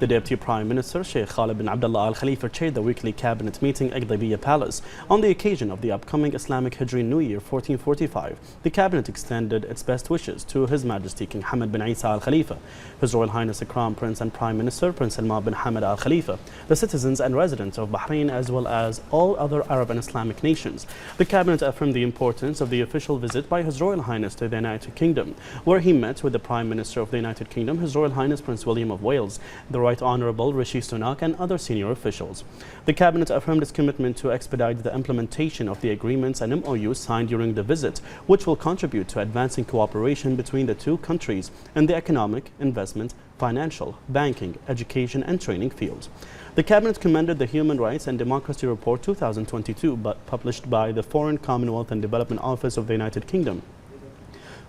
The Deputy Prime Minister, Sheikh Khalid bin Abdullah Al Khalifa, chaired the weekly cabinet meeting at Gdaybiya Palace. On the occasion of the upcoming Islamic Hijri New Year 1445, the cabinet extended its best wishes to His Majesty King Hamad bin Isa Al Khalifa, His Royal Highness the Crown Prince and Prime Minister Prince Salman bin Hamad Al Khalifa, the citizens and residents of Bahrain, as well as all other Arab and Islamic nations. The cabinet affirmed the importance of the official visit by His Royal Highness to the United Kingdom, where he met with the Prime Minister of the United Kingdom, His Royal Highness Prince William of Wales, the Right Honourable Rishi Sunak, and other senior officials. The cabinet affirmed its commitment to expedite the implementation of the agreements and MOUs signed during the visit, which will contribute to advancing cooperation between the two countries in the economic, investment, financial, banking, education and training fields. The cabinet commended the Human Rights and Democracy Report 2022 published by the Foreign, Commonwealth and Development Office of the United Kingdom,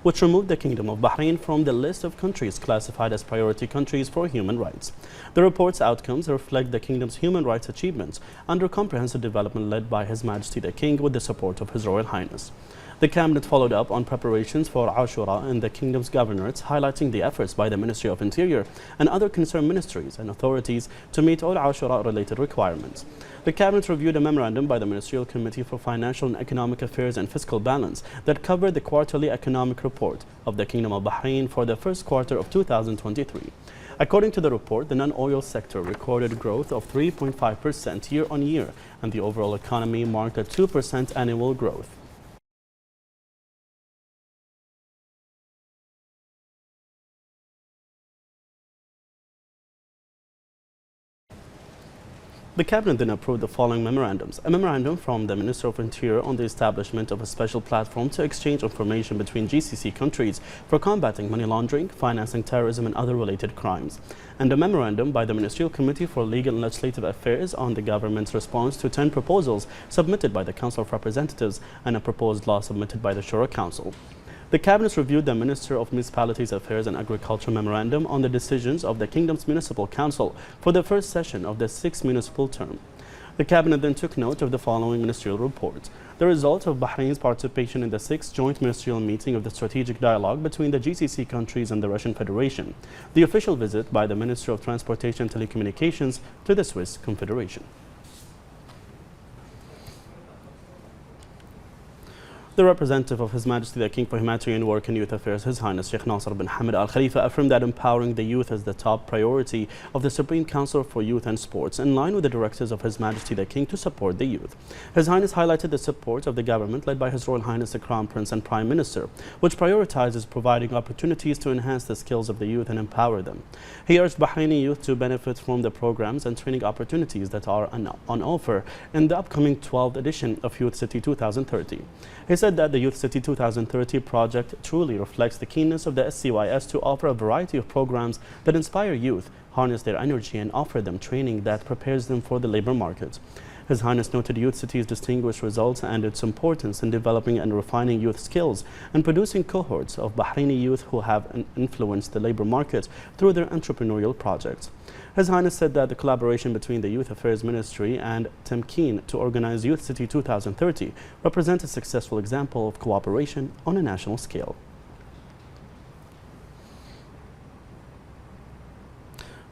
which removed the Kingdom of Bahrain from the list of countries classified as priority countries for human rights. The report's outcomes reflect the Kingdom's human rights achievements under comprehensive development led by His Majesty the King with the support of His Royal Highness. The cabinet followed up on preparations for Ashura in the Kingdom's governorates, highlighting the efforts by the Ministry of Interior and other concerned ministries and authorities to meet all Ashura-related requirements. The cabinet reviewed a memorandum by the Ministerial Committee for Financial and Economic Affairs and Fiscal Balance that covered the quarterly economic report of the Kingdom of Bahrain for the first quarter of 2023. According to the report, the non-oil sector recorded growth of 3.5% year-on-year, and the overall economy marked a 2% annual growth. The cabinet then approved the following memorandums. A memorandum from the Minister of Interior on the establishment of a special platform to exchange information between GCC countries for combating money laundering, financing terrorism and other related crimes. And a memorandum by the Ministerial Committee for Legal and Legislative Affairs on the government's response to 10 proposals submitted by the Council of Representatives and a proposed law submitted by the Shura Council. The Cabinet reviewed the Minister of Municipalities Affairs and Agriculture memorandum on the decisions of the Kingdom's Municipal Council for the first session of the 6th municipal term. The Cabinet then took note of the following ministerial reports: the result of Bahrain's participation in the 6th joint ministerial meeting of the strategic dialogue between the GCC countries and the Russian Federation, the official visit by the Minister of Transportation and Telecommunications to the Swiss Confederation. The representative of His Majesty the King for Humanitarian Work and Youth Affairs, His Highness Sheikh Nasser bin Hamad Al Khalifa, affirmed that empowering the youth is the top priority of the Supreme Council for Youth and Sports, in line with the directives of His Majesty the King to support the youth. His Highness highlighted the support of the government led by His Royal Highness the Crown Prince and Prime Minister, which prioritizes providing opportunities to enhance the skills of the youth and empower them. He urged Bahraini youth to benefit from the programs and training opportunities that are on offer in the upcoming 12th edition of Youth City 2030. He said that the Youth City 2030 project truly reflects the keenness of the SCYS to offer a variety of programs that inspire youth, harness their energy and offer them training that prepares them for the labor market. His Highness noted Youth City's distinguished results and its importance in developing and refining youth skills and producing cohorts of Bahraini youth who have influenced the labor market through their entrepreneurial projects. His Highness said that the collaboration between the Youth Affairs Ministry and Temkeen to organize Youth City 2030 represents a successful example of cooperation on a national scale.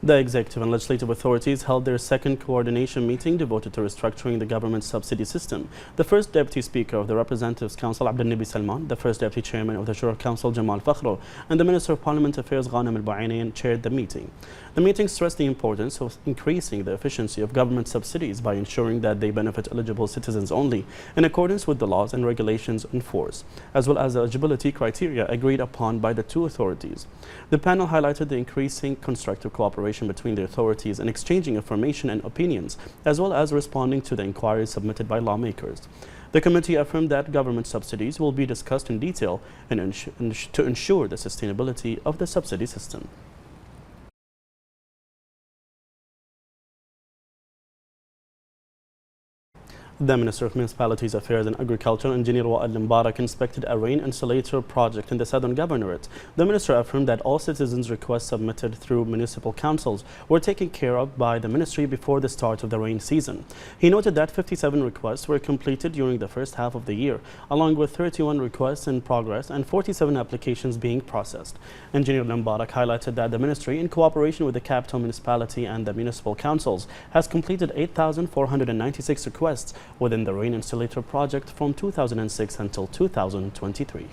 The executive and legislative authorities held their second coordination meeting devoted to restructuring the government subsidy system. The first Deputy Speaker of the Representatives Council, Abdel Salman, the first Deputy Chairman of the Shura Council, Jamal Fakhro, and the Minister of Parliament Affairs, Ghanem Al-Bu'aynain, chaired the meeting. The meeting stressed the importance of increasing the efficiency of government subsidies by ensuring that they benefit eligible citizens only in accordance with the laws and regulations in force, as well as the eligibility criteria agreed upon by the two authorities. The panel highlighted the increasing constructive cooperation between the authorities in exchanging information and opinions, as well as responding to the inquiries submitted by lawmakers. The committee affirmed that government subsidies will be discussed in detail to ensure the sustainability of the subsidy system. The Minister of Municipalities Affairs and Agriculture, Engineer Wa'ad Mbarak, inspected a rain insulator project in the Southern Governorate. The Minister affirmed that all citizens' requests submitted through municipal councils were taken care of by the Ministry before the start of the rain season. He noted that 57 requests were completed during the first half of the year, along with 31 requests in progress and 47 applications being processed. Engineer Mbarak highlighted that the Ministry, in cooperation with the capital municipality and the municipal councils, has completed 8,496 requests within the rain insulator project from 2006 until 2023.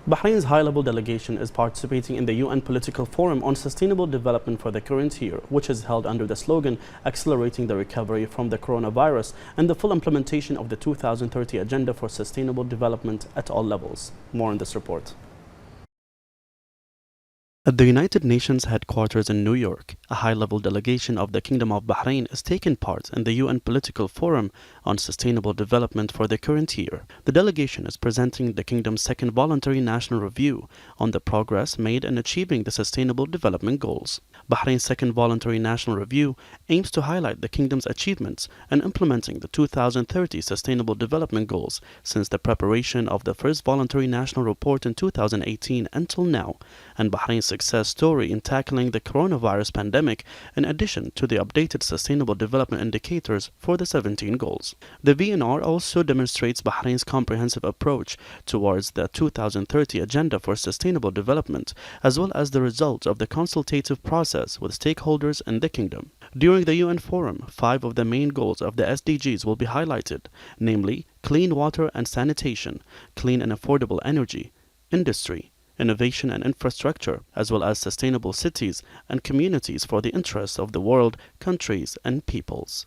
Bahrain's high-level delegation is participating in the UN Political Forum on Sustainable Development for the current year, which is held under the slogan Accelerating the Recovery from the Coronavirus and the Full Implementation of the 2030 Agenda for Sustainable Development at all levels. More in this report. At the United Nations headquarters in New York, a high-level delegation of the Kingdom of Bahrain is taking part in the UN Political Forum on Sustainable Development for the current year. The delegation is presenting the Kingdom's second voluntary national review on the progress made in achieving the Sustainable Development Goals. Bahrain's second voluntary national review aims to highlight the Kingdom's achievements in implementing the 2030 Sustainable Development Goals since the preparation of the first voluntary national report in 2018 until now, and Bahrain's success story in tackling the coronavirus pandemic, in addition to the updated Sustainable Development Indicators for the 17 goals. The VNR also demonstrates Bahrain's comprehensive approach towards the 2030 Agenda for Sustainable Development, as well as the results of the consultative process with stakeholders in the Kingdom. During the UN Forum, 5 of the main goals of the SDGs will be highlighted, namely clean water and sanitation, clean and affordable energy, industry, innovation and infrastructure, as well as sustainable cities and communities for the interests of the world, countries and peoples.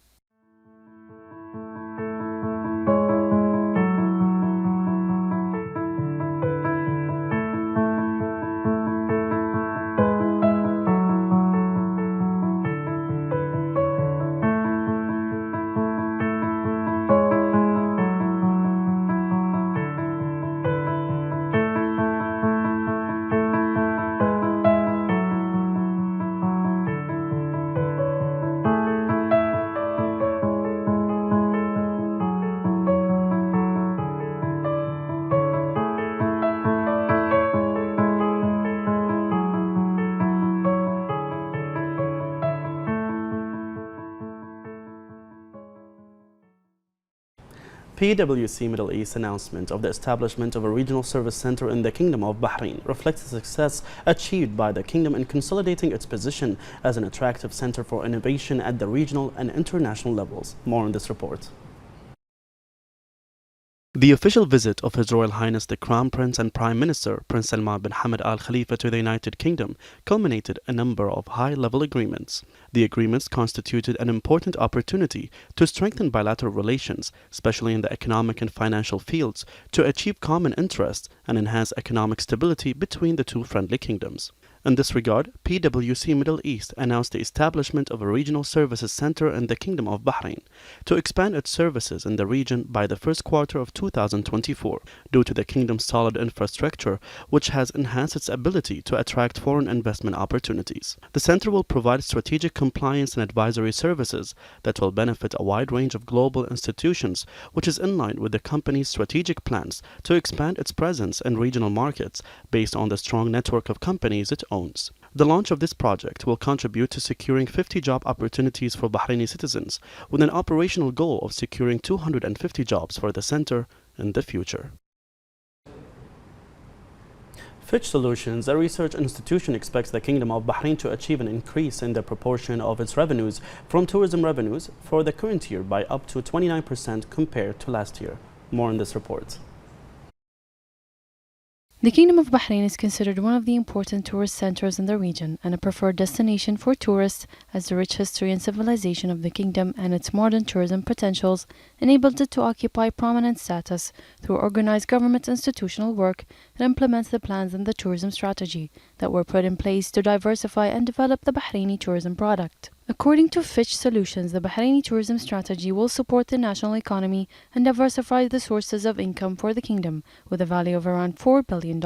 PwC Middle East announcement of the establishment of a regional service center in the Kingdom of Bahrain reflects the success achieved by the Kingdom in consolidating its position as an attractive center for innovation at the regional and international levels. More in this report. The official visit of His Royal Highness the Crown Prince and Prime Minister Prince Salman bin Hamad Al Khalifa to the United Kingdom culminated a number of high-level agreements. The agreements constituted an important opportunity to strengthen bilateral relations, especially in the economic and financial fields, to achieve common interests and enhance economic stability between the two friendly kingdoms. In this regard, PwC Middle East announced the establishment of a regional services center in the Kingdom of Bahrain to expand its services in the region by the first quarter of 2024, due to the kingdom's solid infrastructure, which has enhanced its ability to attract foreign investment opportunities. The center will provide strategic compliance and advisory services that will benefit a wide range of global institutions, which is in line with the company's strategic plans to expand its presence in regional markets based on the strong network of companies it owns. The launch of this project will contribute to securing 50 job opportunities for Bahraini citizens, with an operational goal of securing 250 jobs for the center in the future. Fitch Solutions, a research institution, expects the Kingdom of Bahrain to achieve an increase in the proportion of its revenues from tourism revenues for the current year by up to 29% compared to last year. More in this report. The Kingdom of Bahrain is considered one of the important tourist centers in the region and a preferred destination for tourists, as the rich history and civilization of the kingdom and its modern tourism potentials enabled it to occupy prominent status through organized government institutional work that implements the plans in the tourism strategy that were put in place to diversify and develop the Bahraini tourism product. According to Fitch Solutions, the Bahraini tourism strategy will support the national economy and diversify the sources of income for the kingdom with a value of around $4 billion.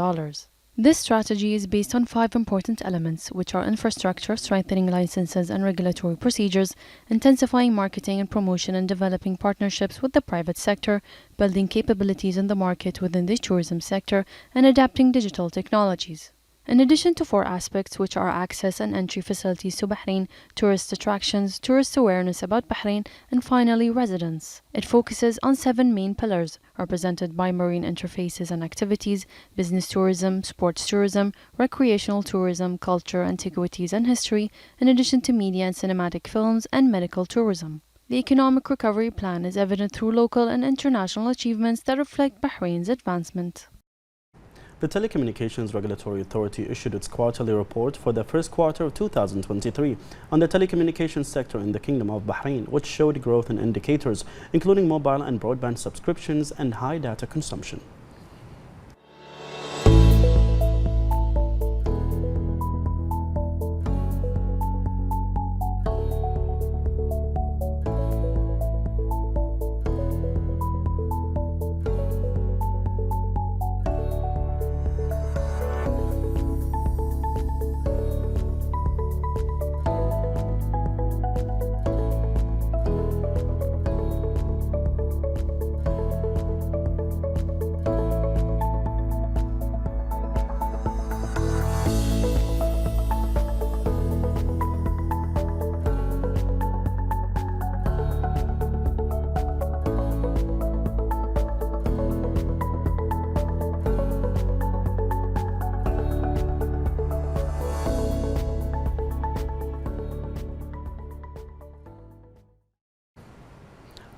This strategy is based on 5 important elements, which are infrastructure, strengthening licenses and regulatory procedures, intensifying marketing and promotion and developing partnerships with the private sector, building capabilities in the market within the tourism sector, and adapting digital technologies. In addition to 4 aspects, which are access and entry facilities to Bahrain, tourist attractions, tourist awareness about Bahrain, and finally residents, it focuses on 7 main pillars, represented by marine interfaces and activities, business tourism, sports tourism, recreational tourism, culture, antiquities, and history, in addition to media and cinematic films and medical tourism. The economic recovery plan is evident through local and international achievements that reflect Bahrain's advancement. The Telecommunications Regulatory Authority issued its quarterly report for the first quarter of 2023 on the telecommunications sector in the Kingdom of Bahrain, which showed growth in indicators, including mobile and broadband subscriptions and high data consumption.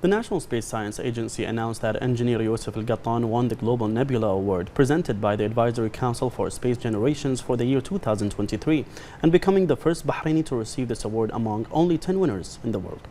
The National Space Science Agency announced that engineer Yusuf Al-Gattan won the Global Nebula Award presented by the Advisory Council for Space Generations for the year 2023 and becoming the first Bahraini to receive this award among only 10 winners in the world.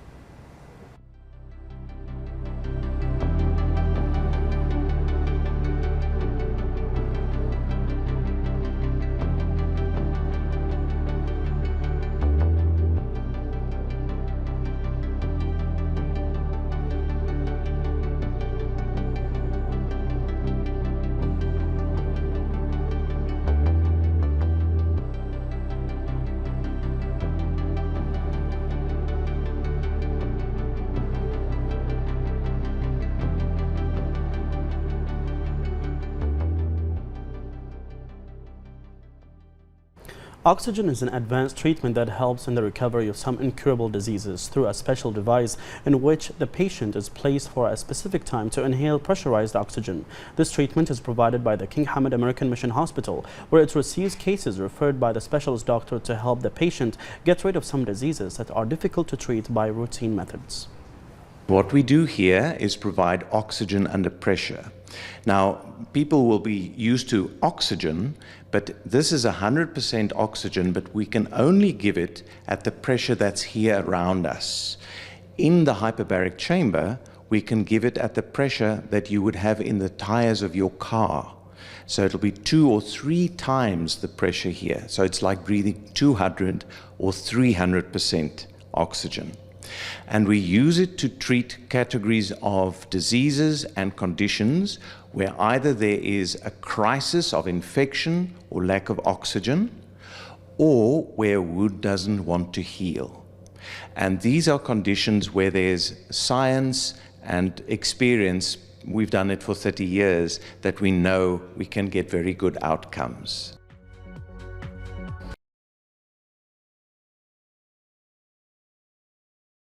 Oxygen is an advanced treatment that helps in the recovery of some incurable diseases through a special device in which the patient is placed for a specific time to inhale pressurized oxygen. This treatment is provided by the King Hamad American Mission Hospital, where it receives cases referred by the specialist doctor to help the patient get rid of some diseases that are difficult to treat by routine methods. What we do here is provide oxygen under pressure. Now, people will be used to oxygen, but this is 100% oxygen, but we can only give it at the pressure that's here around us. In the hyperbaric chamber, we can give it at the pressure that you would have in the tires of your car. So it'll be 2 or 3 times the pressure here. So it's like breathing 200 or 300% oxygen. And we use it to treat categories of diseases and conditions where either there is a crisis of infection or lack of oxygen, or where a wound doesn't want to heal. And these are conditions where there's science and experience, we've done it for 30 years, that we know we can get very good outcomes.